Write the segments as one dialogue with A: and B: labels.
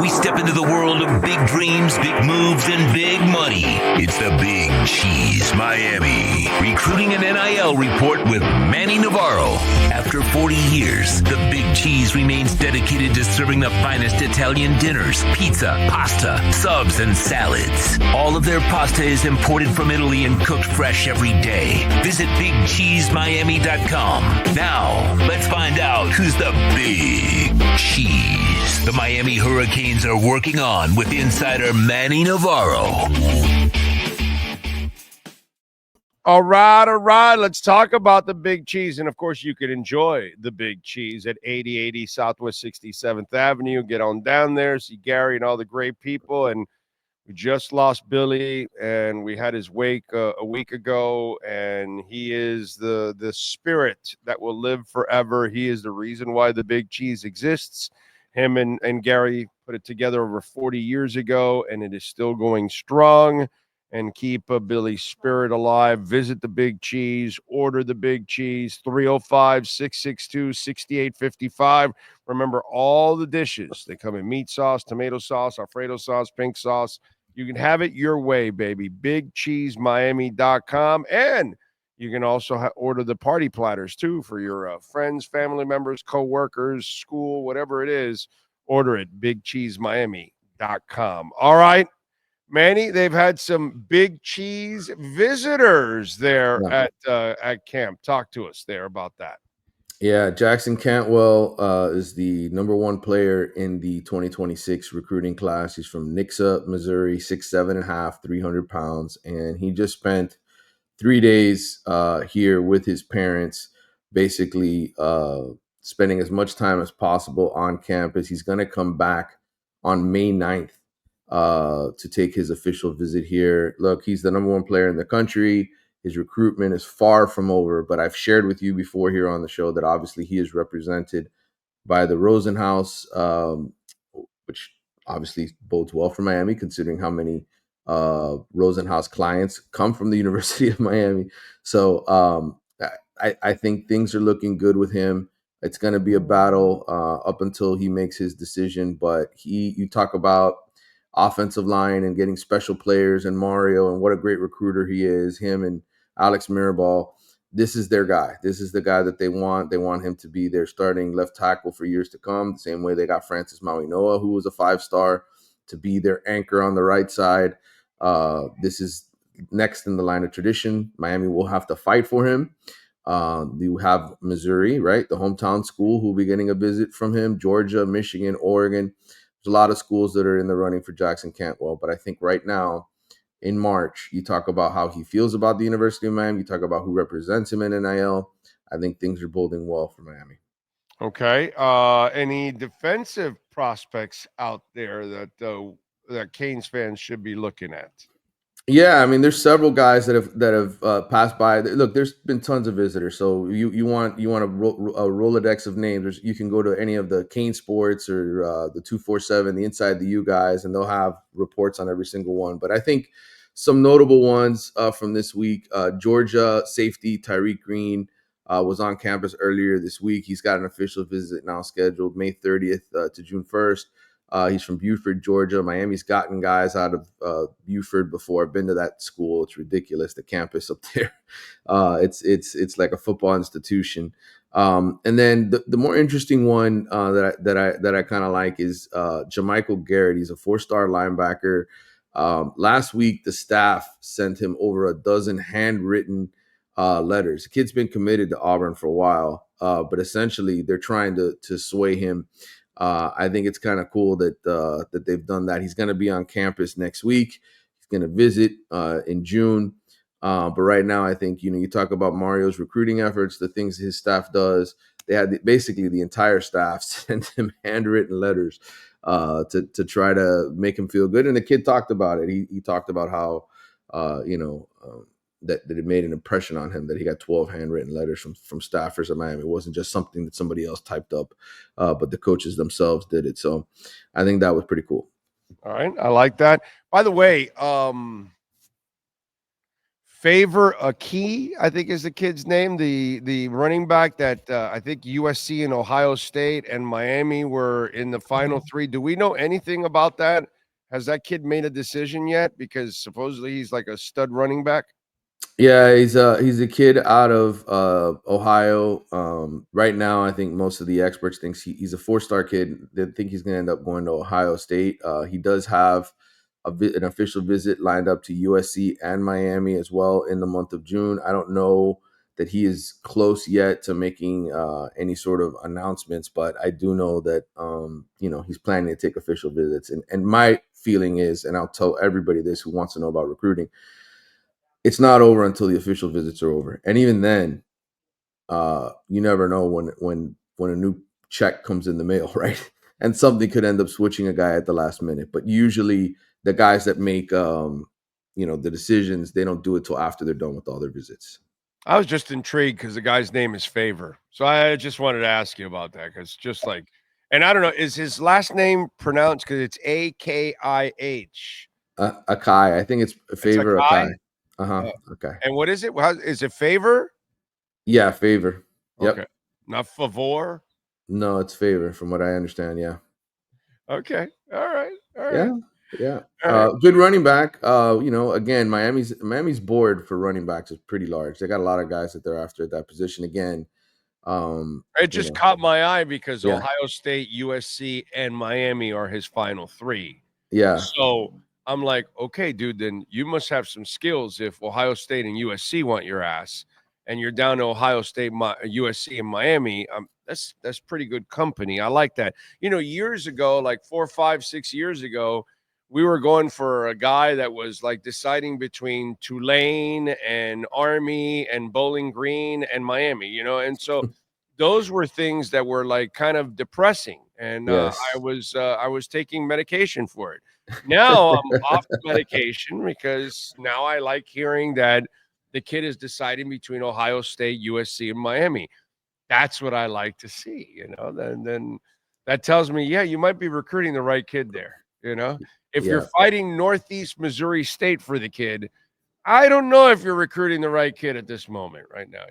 A: We step into the world of big dreams, big moves, and big money. It's the Big Cheese Miami Recruiting and NIL Report with Manny Navarro. After 40 years, the Big Cheese remains dedicated to serving the finest Italian dinners, pizza, pasta, subs, and salads. All of their pasta is imported from Italy and cooked fresh every day. Visit BigCheeseMiami.com. Now, let's find out who's the Big Cheese the Miami Hurricanes are working on with insider Manny Navarro.
B: All right. Let's talk about the Big Cheese. And, of course, you can enjoy the Big Cheese at 8080 Southwest 67th Avenue. Get on down there, see Gary and all the great people. And we just lost Billy, and we had his wake a week ago. And he is the spirit that will live forever. He is the reason why the Big Cheese exists. Him and Gary put it together over 40 years ago, and it is still going strong. And keep Billy's spirit alive. Visit the Big Cheese. Order the Big Cheese. 305-662-6855. Remember, all the dishes. They come in meat sauce, tomato sauce, Alfredo sauce, pink sauce. You can have it your way, baby. BigCheeseMiami.com. And you can also order the party platters, too, for your friends, family members, co-workers, school, whatever it is. Order it. BigCheeseMiami.com. All right. Manny, they've had some Big Cheese visitors there at camp. Talk to us there about that.
C: Yeah, Jackson Cantwell is the #1 player in the 2026 recruiting class. He's from Nixa, Missouri, 6'7.5", 300 pounds, and he just spent 3 days here with his parents, basically spending as much time as possible on campus. He's going to come back on May 9th. To take his official visit here. Look, he's the #1 player in the country. His recruitment is far from over, but I've shared with you before here on the show that obviously he is represented by the Rosenhaus, which obviously bodes well for Miami, considering how many Rosenhaus clients come from the University of Miami. So I think things are looking good with him. It's going to be a battle up until he makes his decision, but you talk about offensive line and getting special players and Mario and what a great recruiter he is, him and Alex Mirabal. This is their guy. This is the guy that they want. They want him to be their starting left tackle for years to come, the same way they got Francis Mauinoa, who was a 5-star, to be their anchor on the right side. This is next in the line of tradition. Miami will have to fight for him. You have Missouri, right? The hometown school who will be getting a visit from him, Georgia, Michigan, Oregon. There's a lot of schools that are in the running for Jackson Cantwell, but I think right now in March, you talk about how he feels about the University of Miami. You talk about who represents him in NIL. I think things are boding well for Miami.
B: Okay. Any defensive prospects out there that Canes fans should be looking at?
C: Yeah, I mean, there's several guys that have passed by. Look, there's been tons of visitors. So you want a Rolodex of names. You can go to any of the Kane Sports or the 247, the Inside the U guys, and they'll have reports on every single one. But I think some notable ones from this week: Georgia safety Tyreek Green was on campus earlier this week. He's got an official visit now scheduled May 30th to June 1st. He's from Buford, Georgia. Miami's gotten guys out of Buford before. I've been to that school. It's ridiculous, the campus up there. It's like a football institution. And then the more interesting one that I kind of like is Jamichael Garrett. He's a 4-star linebacker. Last week, the staff sent him over a dozen handwritten letters. The kid's been committed to Auburn for a while, but essentially they're trying to sway him. I think it's kind of cool that they've done that. He's going to be on campus next week. He's going to visit in June. But right now, I think, you talk about Mario's recruiting efforts, the things his staff does. They had basically the entire staff send him handwritten letters to try to make him feel good. And the kid talked about it. He talked about how, that it made an impression on him that he got 12 handwritten letters from staffers at Miami. It wasn't just something that somebody else typed up, but the coaches themselves did it. So I think that was pretty cool.
B: All right. I like that. By the way, Favor Aki, I think is the kid's name, the running back that I think USC and Ohio State and Miami were in the final three. Do we know anything about that? Has that kid made a decision yet? Because supposedly he's like a stud running back.
C: Yeah, he's a kid out of Ohio. Right now, I think most of the experts thinks he's a 4-star kid. They think he's going to end up going to Ohio State. He does have an official visit lined up to USC and Miami as well in the month of June. I don't know that he is close yet to making any sort of announcements, but I do know that he's planning to take official visits. And my feeling is, and I'll tell everybody this who wants to know about recruiting, it's not over until the official visits are over. And even then, you never know when a new check comes in the mail, right? And something could end up switching a guy at the last minute. But usually the guys that make the decisions, they don't do it till after they're done with all their visits.
B: I was just intrigued because the guy's name is Favor. So I just wanted to ask you about that because just like, and I don't know, is his last name pronounced because it's Akih?
C: Akai, I think it's
B: It's
C: Favor
B: Akai?
C: Akai. Uh-huh. Okay.
B: And what is it? Is it Favor?
C: Yeah, Favor. Yep.
B: Okay. Not Favor?
C: No, it's Favor from what I understand. Yeah.
B: Okay. All right. All right.
C: Yeah. Yeah.
B: All right.
C: Good running back. Again, Miami's board for running backs is pretty large. They got a lot of guys that they're after at that position. Again,
B: It just caught my eye because
C: yeah.
B: Ohio State, USC, and Miami are his final three.
C: Yeah.
B: So I'm like, okay, dude, then you must have some skills if Ohio State and USC want your ass, and you're down to Ohio State, USC, and Miami. That's pretty good company. I like that. Years ago, like 4, 5, 6 years ago, we were going for a guy that was like deciding between Tulane and Army and Bowling Green and Miami, and so those were things that were like kind of depressing. And
C: Yes.
B: I was taking medication for it. Now I'm off medication because now I like hearing that the kid is deciding between Ohio State, USC, and Miami. That's what I like to see, Then that tells me, yeah, you might be recruiting the right kid there. If you're fighting Northeast Missouri State for the kid, I don't know if you're recruiting the right kid at this moment right now.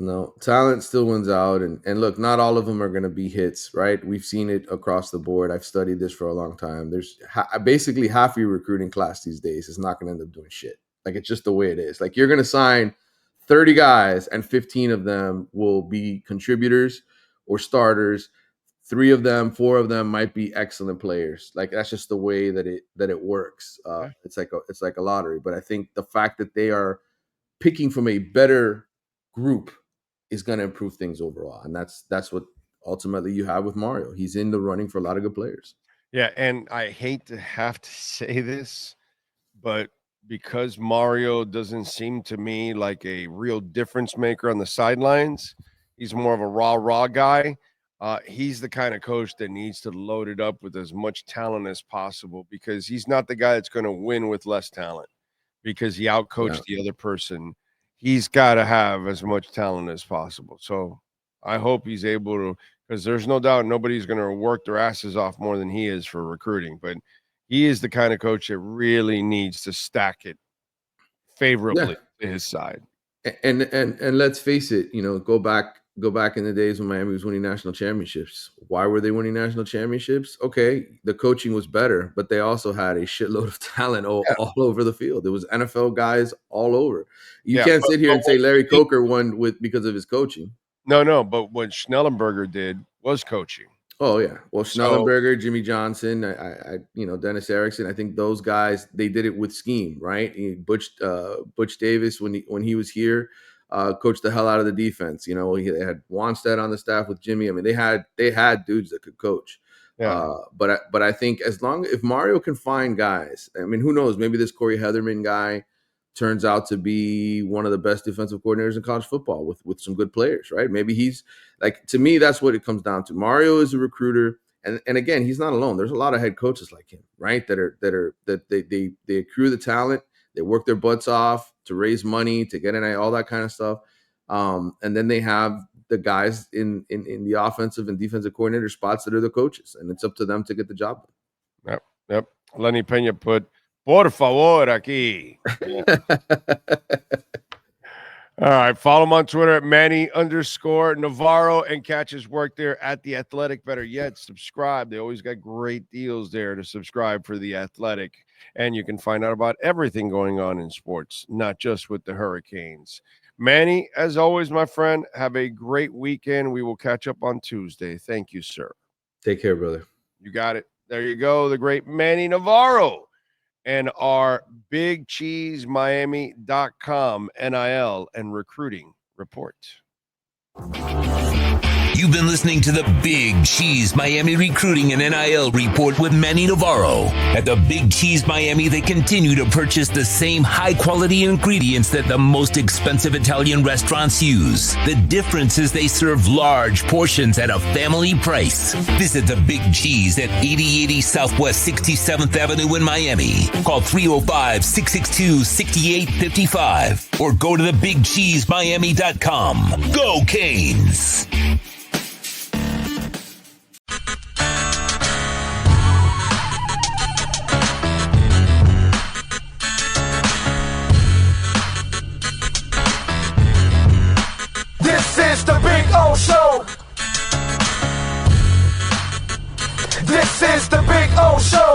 C: No, talent still wins out. And look, not all of them are going to be hits, right? We've seen it across the board. I've studied this for a long time. There's basically half your recruiting class these days is not going to end up doing shit. Like, it's just the way it is. Like, you're going to sign 30 guys and 15 of them will be contributors or starters. 3 of them, 4 of them might be excellent players. Like, that's just the way that it works. It's like a lottery. But I think the fact that they are picking from a better group is going to improve things overall. And that's what ultimately you have with Mario. He's in the running for a lot of good players.
B: Yeah, and I hate to have to say this, but because Mario doesn't seem to me like a real difference maker on the sidelines, he's more of a raw guy. He's the kind of coach that needs to load it up with as much talent as possible because he's not the guy that's going to win with less talent because he outcoached the other person. He's got to have as much talent as possible. So I hope he's able to, because there's no doubt nobody's going to work their asses off more than he is for recruiting. But he is the kind of coach that really needs to stack it favorably to his side.
C: And let's face it, go back in the days when Miami was winning national championships. Why were they winning national championships? Okay, the coaching was better, but they also had a shitload of talent all over the field. There was NFL guys all over. You can't sit here and say Larry Coker won because of his coaching.
B: No, but what Schnellenberger did was coaching.
C: Oh yeah, well, Schnellenberger, Jimmy Johnson, I Dennis Erickson. I think those guys, they did it with scheme, right? Butch Davis when he was here, coached the hell out of the defense. They had Wanstead on the staff with Jimmy. I mean, they had dudes that could coach.
B: Yeah.
C: But I think if Mario can find guys, I mean, who knows? Maybe this Corey Heatherman guy turns out to be one of the best defensive coordinators in college football with some good players, right? Maybe he's like, to me, that's what it comes down to. Mario is a recruiter. And again, he's not alone. There's a lot of head coaches like him, right? That they accrue the talent, they work their butts off to raise money, to get in all that kind of stuff. And then they have the guys in the offensive and defensive coordinator spots that are the coaches, and it's up to them to get the job done.
B: Yep. Lenny Pena put Por favor, aquí. All right. Follow him on Twitter at Manny_Navarro and catch his work there at The Athletic. Better yet, subscribe. They always got great deals there to subscribe for The Athletic. And you can find out about everything going on in sports, not just with the Hurricanes. Manny, as always, my friend, have a great weekend. We will catch up on Tuesday. Thank you, sir.
C: Take care, brother.
B: You got it. There you go. The great Manny Navarro. And our BigCheeseMiami.com NIL and recruiting report.
A: You've been listening to the Big Cheese Miami Recruiting and NIL Report with Manny Navarro. At the Big Cheese Miami, they continue to purchase the same high-quality ingredients that the most expensive Italian restaurants use. The difference is they serve large portions at a family price. Visit the Big Cheese at 8080 Southwest 67th Avenue in Miami. Call 305-662-6855 or go to thebigcheesemiami.com. Go Canes!
D: This is the Big O Show. This is the Big O Show.